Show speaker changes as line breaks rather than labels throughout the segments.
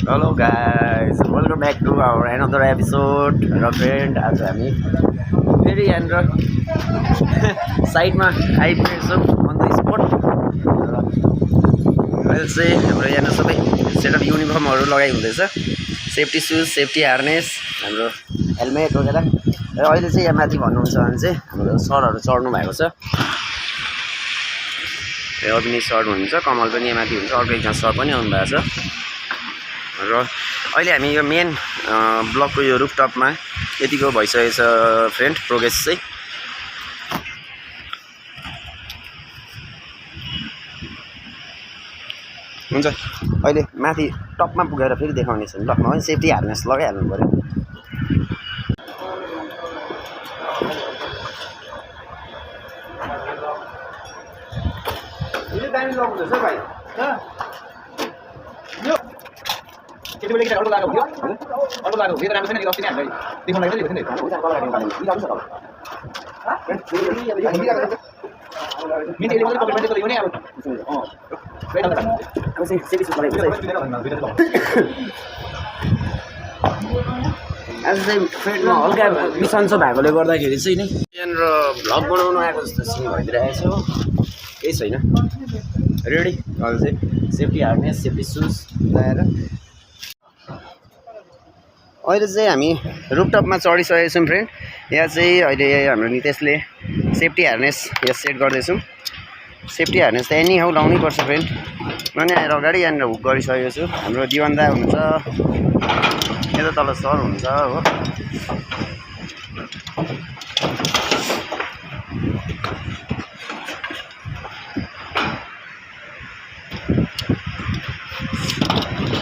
Hello guys, welcome back to our another episode. र friend आज हामी फेरि यहाँनिर साइडमा आइपुगेको छौँ अन द स्पोट। र अहिले चाहिँ हाम्रो यहाँनिर सबै सेटअप युनिफर्महरू लगाइ हुँदैछ, सेफ्टी सुज, सेफ्टी हार्नेस, हाम्रो हेलमेट वगेरा। र अहिले चाहिँ यहाँ माथि भन्नुहुन्छ भने चाहिँ हाम्रो सरहरू चढ्नु भएको छ। अग्नि सर हुनुहुन्छ, कमल पनि यहाँ माथि हुन्छ, अर्को एकजना सर पनि आउनु भएको छ। र अहिले हामी यो मेन ब्लकको यो रुफटपमा यतिको भइसकेको छ फ्रेन्ड, प्रोग्रेस चाहिँ। हुन्छ अहिले माथि टपमा पुगेर फेरि देखाउने छ। ल म पनि सेफ्टी हार्नेस लगाइहाल्नु पऱ्यो।
केटीले केटा अर्को लगाएको थियो अर्को लगाएको थियो राम्रो छैन नि अस्ति नै हामीलाई देखाउन लागि थियो नि मिनेले मात्रै कमेन्ट गरेको थियो नि अब
आज चाहिँ फ्रेन्डमा हल्का बिसन्चो भएकोले गर्दाखेरि चाहिँ नि यहाँनिर भ्लग बनाउनु आएको जस्तो सिन भइदिरहेको छ। केही छैन, रेडी। अहिले चाहिँ सेफ्टी हार्नेस, सेफ्टी सुज लगाएर अहिले चाहिँ हामी रुफटपमा चढिसकेको छौँ फ्रेन्ड। यहाँ चाहिँ अहिले हाम्रो नितेशले सेफ्टी हार्नेस यहाँ सेट गर्दैछौँ। सेफ्टी हार्नेस त एनी हाउ लाउनै पर्छ फ्रेन्ड। म नि आएर अगाडि यहाँनिर हुक गरिसकेको छु। हाम्रो दिवानदा हुनुहुन्छ, यता तल सर हुनुहुन्छ हो।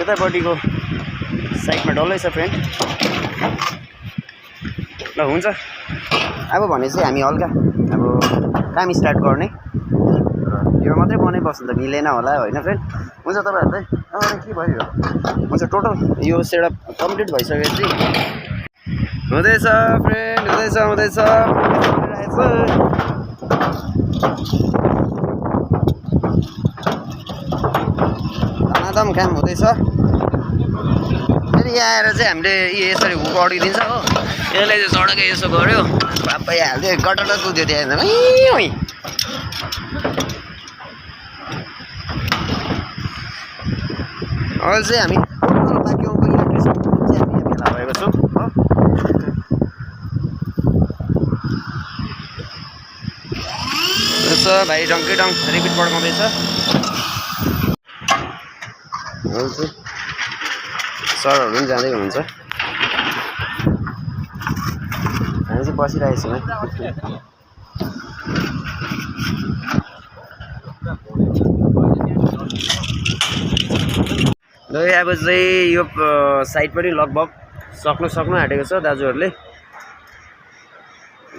यतापट्टिको साइडमा डल्लै छ फ्रेन्ड। ल हुन्छ, अब भने चाहिँ हामी हल्का अब काम स्टार्ट गर्ने। यो मात्रै बनाइ बस्नु त मिलेन होला होइन फ्रेन्ड। हुन्छ तपाईँहरूलाई के भयो, हुन्छ टोटल यो सेटअप कम्प्लिट भइसकेपछि हुँदैछ फ्रेन्ड, हुँदैछ धमाधम काम हुँदैछ। फेरि यहाँ आएर चाहिँ हामीले यसरी हुक अडिदिन्छ हो, यसले चाहिँ सडकै यसो गऱ्यो, पापै हाल्थ्यो, गटर कुद्यो त्यहाँ। अहिले चाहिँ हामी बाँकीको इलेक्ट्रिसिटी चाहिँ हामी यहाँ भेला भएको छौँ हो। यसो भाइ डङ्कै डङ रिपिट पड्काउँदैछ। सरहरू पनि जाँदै हुनुहुन्छ, हामी चाहिँ बसिरहेको छौँ है। अब चाहिँ यो साइड पनि लगभग सक्नु आँटेको छ। दाजुहरूले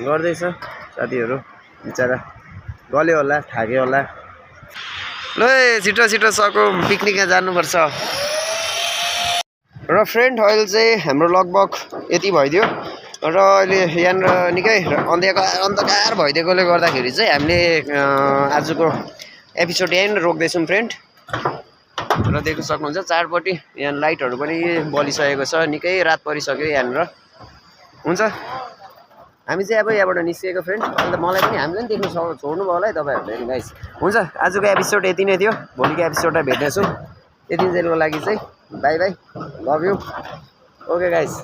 गर्दैछ, साथीहरू बिचरा गल्यो होला, थाक्यो होला। ल छिटो सको पिकनिकमा जानुपर्छ। र फ्रेन्ड अहिले चाहिँ हाम्रो लगभग यति भइदियो। र अहिले यहाँनिर निकै अन्धकार भइदिएकोले गर्दाखेरि चाहिँ हामीले आजको एपिसोड यहीँ रोक्दैछौँ फ्रेन्ड। र देख्न सक्नुहुन्छ चारपट्टि यहाँ लाइटहरू पनि बलिसकेको छ, निकै रात परिसक्यो यहाँनिर। हुन्छ हामी चाहिँ अब यहाँबाट निस्किएको फ्रेन्ड। अन्त मलाई पनि हामीले पनि देख्नु छोड्नु भयो होला है तपाईँहरूले नि गाइस। हुन्छ आजको एपिसोड यति नै थियो, भोलिको एपिसोडमा भेट्नेछौँ। यति जेलको लागि चाहिँ by by, love you, okay guys.